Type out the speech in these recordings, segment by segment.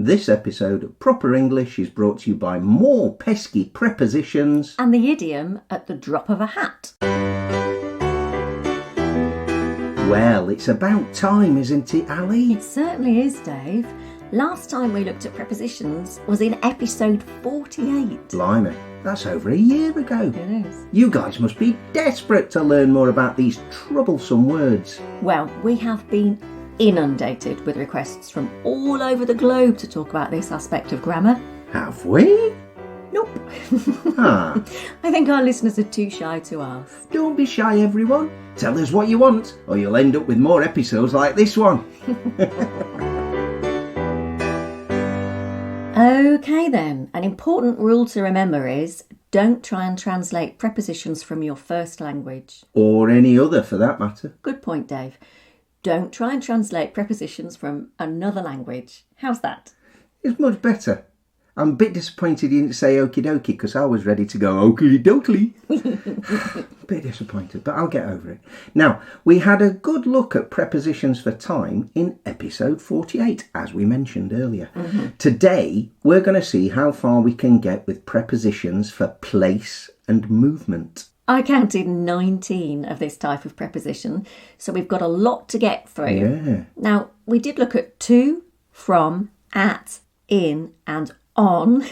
This episode of Proper English is brought to you by more pesky prepositions and the idiom at the drop of a hat. Well, it's about time, isn't it, Ali? It certainly is, Dave. Last time we looked at prepositions was in episode 48. Blimey, that's over a year ago. It is. You guys must be desperate to learn more about these troublesome words. Well, we have been inundated with requests from all over the globe to talk about this aspect of grammar. Have we? Nope. Ah. I think our listeners are too shy to ask. Don't be shy, everyone. Tell us what you want, or you'll end up with more episodes like this one. Okay then, an important rule to remember is don't try and translate prepositions from your first language. Or any other, for that matter. Good point, Dave. Don't try and translate prepositions from another language. How's that? It's much better. I'm a bit disappointed you didn't say okie dokie because I was ready to go okie dokie. Bit disappointed, but I'll get over it. Now, we had a good look at prepositions for time in episode 48, as we mentioned earlier. Mm-hmm. Today, we're going to see how far we can get with prepositions for place and movement. I counted 19 of this type of preposition, so we've got a lot to get through. Yeah. Now, we did look at to, from, at, in and on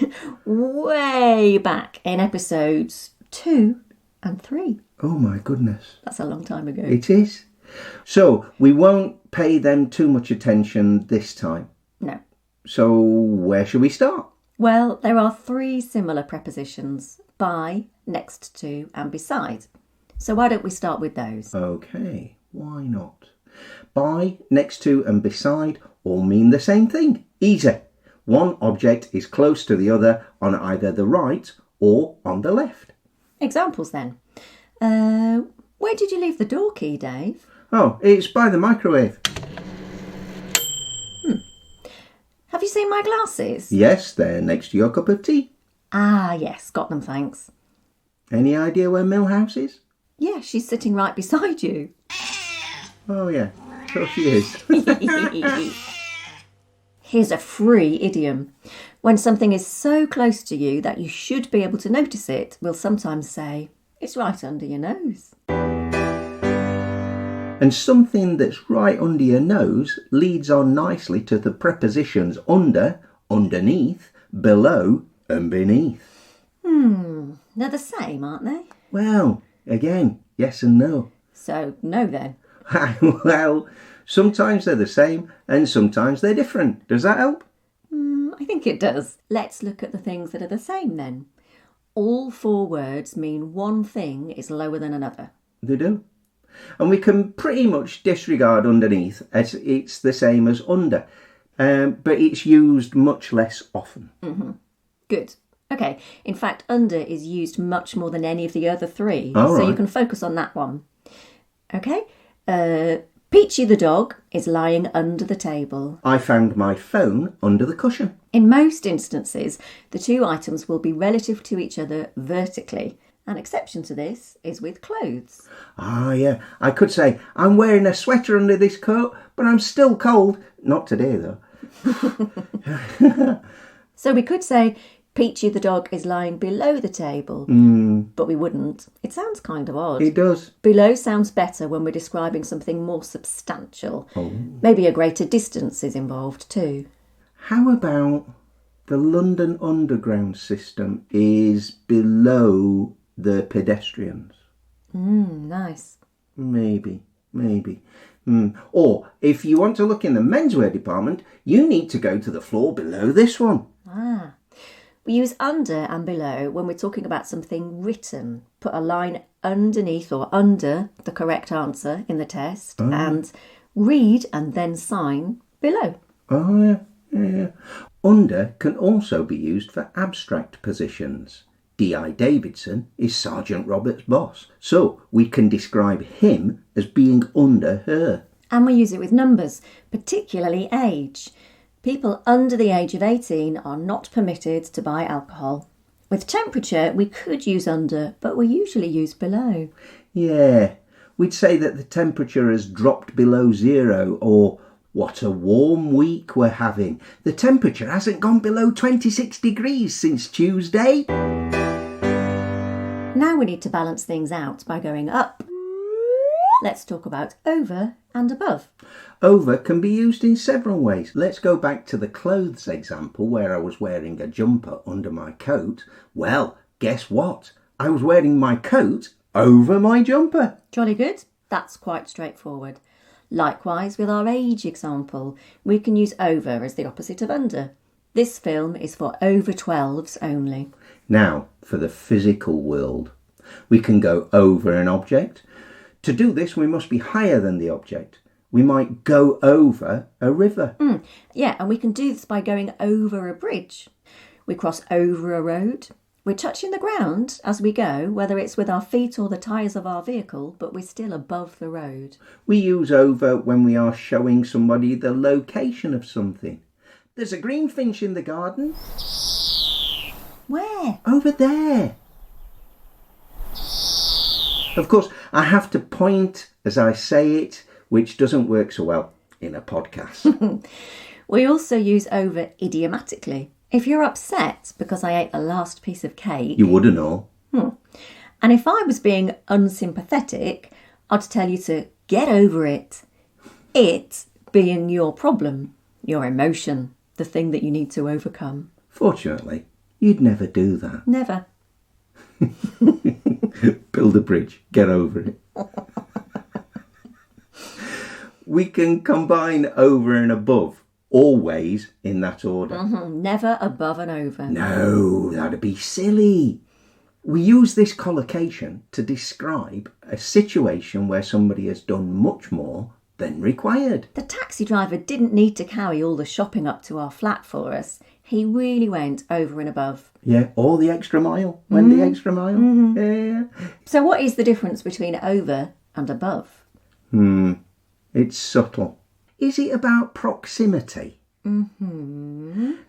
way back in episodes 2 and 3. Oh my goodness. That's a long time ago. It is. So, we won't pay them too much attention this time. No. So, where should we start? Well, there are 3 similar prepositions, by, next to and beside. So why don't we start with those? Okay, why not? By, next to and beside all mean the same thing. Easy. One object is close to the other on either the right or on the left. Examples then. Where did you leave the door key, Dave? Oh, it's by the microwave. Have you seen my glasses? Yes, they're next to your cup of tea. Ah, yes, got them, thanks. Any idea where Millhouse is? Yeah, she's sitting right beside you. Oh, yeah, so she is. Here's a free idiom. When something is so close to you that you should be able to notice it, we'll sometimes say, it's right under your nose. And something that's right under your nose leads on nicely to the prepositions under, underneath, below, and beneath. They're the same, aren't they? Well, again, yes and no. So, no then. Well, sometimes they're the same and sometimes they're different. Does that help? I think it does. Let's look at the things that are the same then. All 4 words mean one thing is lower than another. They do. And we can pretty much disregard underneath as it's the same as under, but it's used much less often. Mm-hmm. Good. Okay. In fact, under is used much more than any of the other 3, All right. So you can focus on that one. Okay. Peachy the dog is lying under the table. I found my phone under the cushion. In most instances, the 2 items will be relative to each other vertically. An exception to this is with clothes. Ah, yeah. I could say, I'm wearing a sweater under this coat, but I'm still cold. Not today, though. So we could say, Peachy the dog is lying below the table, but we wouldn't. It sounds kind of odd. It does. Below sounds better when we're describing something more substantial. Oh. Maybe a greater distance is involved too. How about the London Underground system is below the pedestrians? Nice. Maybe. Or, if you want to look in the menswear department, you need to go to the floor below this one. Ah. We use under and below when we're talking about something written. Put a line underneath or under the correct answer in the test and read and then sign below. Oh, yeah. Under can also be used for abstract positions. D.I. Davidson is Sergeant Robert's boss, so we can describe him as being under her. And we use it with numbers, particularly age. People under the age of 18 are not permitted to buy alcohol. With temperature, we could use under, but we usually use below. Yeah, we'd say that the temperature has dropped below 0 or What a warm week we're having. The temperature hasn't gone below 26 degrees since Tuesday. Now we need to balance things out by going up. Let's talk about over and above. Over can be used in several ways. Let's go back to the clothes example where I was wearing a jumper under my coat. Well, guess what? I was wearing my coat over my jumper. Jolly good. That's quite straightforward. Likewise with our age example, we can use over as the opposite of under. This film is for over 12s only. Now, for the physical world, we can go over an object. To do this, we must be higher than the object. We might go over a river. Yeah, and we can do this by going over a bridge. We cross over a road. We're touching the ground as we go, whether it's with our feet or the tyres of our vehicle, but we're still above the road. We use over when we are showing somebody the location of something. There's a greenfinch in the garden. Where? Over there. Of course, I have to point as I say it, which doesn't work so well in a podcast. We also use over idiomatically. If you're upset because I ate the last piece of cake... You wouldn't know. And if I was being unsympathetic, I'd tell you to get over it. It being your problem, your emotion, the thing that you need to overcome. Fortunately, you'd never do that. Never. Build a bridge, get over it. We can combine over and above, always in that order. Never above and over. No, that'd be silly. We use this collocation to describe a situation where somebody has done much more than required. The taxi driver didn't need to carry all the shopping up to our flat for us. He really went over and above. Yeah, or the extra mile. Went the extra mile. Yeah. So what is the difference between over and above? It's subtle. Is it about proximity?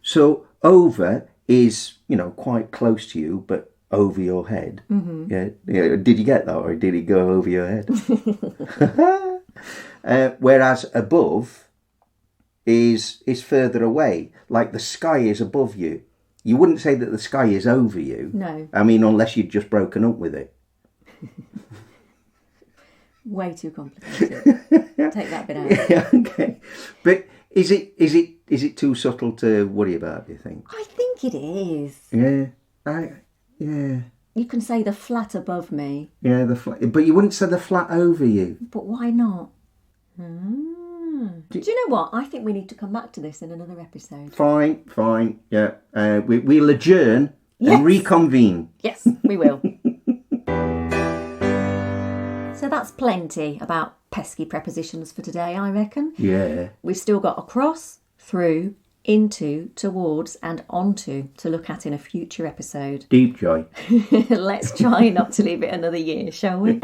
So over is, quite close to you, but over your head. Yeah. Did you get that, or did it go over your head? Whereas above is further away, like the sky is above you. You wouldn't say that the sky is over you. No. I mean, unless you'd just broken up with it. Way too complicated. Take that bit out. Yeah, okay. But is it too subtle to worry about, do you think? I think it is. Yeah. Yeah. You can say the flat above me. Yeah, but you wouldn't say the flat over you. But why not? Do you know what? I think we need to come back to this in another episode. Fine. Yeah. We'll adjourn Yes. and reconvene. Yes, we will. So that's plenty about pesky prepositions for today, I reckon. Yeah. We've still got across, through, into, towards and onto to look at in a future episode. Deep joy. Let's try not to leave it another year, shall we?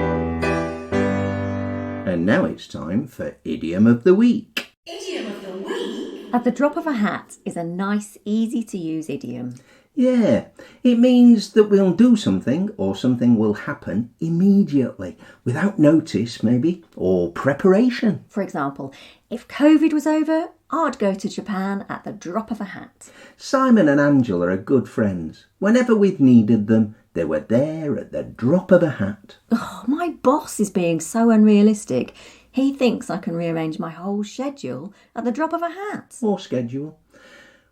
And now it's time for Idiom of the Week. Idiom of the week. At the drop of a hat is a nice, easy to use idiom. Yeah, it means that we'll do something or something will happen immediately, without notice maybe, or preparation. For example, if COVID was over, I'd go to Japan at the drop of a hat. Simon and Angela are good friends. Whenever we've needed them, they were there at the drop of a hat. Oh, my boss is being so unrealistic. He thinks I can rearrange my whole schedule at the drop of a hat. Or schedule.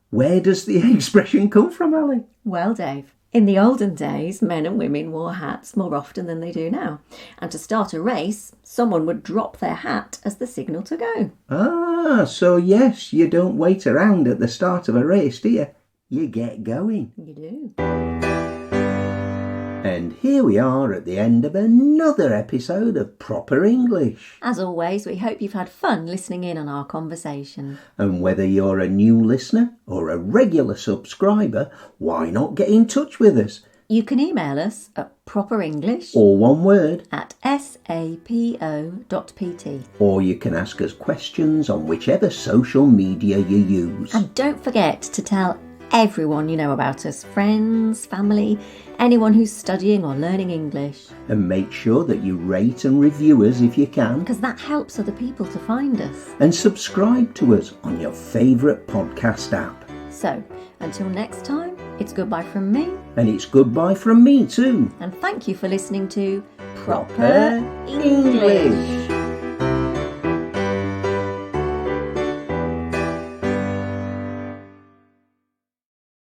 Where does the expression come from, Ali? Well, Dave, in the olden days, men and women wore hats more often than they do now. And to start a race, someone would drop their hat as the signal to go. Ah, so yes, you don't wait around at the start of a race, do you? You get going. You do. And here we are at the end of another episode of Proper English. As always, we hope you've had fun listening in on our conversation. And whether you're a new listener or a regular subscriber, why not get in touch with us? You can email us at properenglish All one word. at sapo.pt. Or you can ask us questions on whichever social media you use. And don't forget to tell everyone you know about us, friends, family, anyone who's studying or learning English. And make sure that you rate and review us if you can. Because that helps other people to find us. And subscribe to us on your favourite podcast app. So, until next time, it's goodbye from me. And it's goodbye from me too. And thank you for listening to Proper English.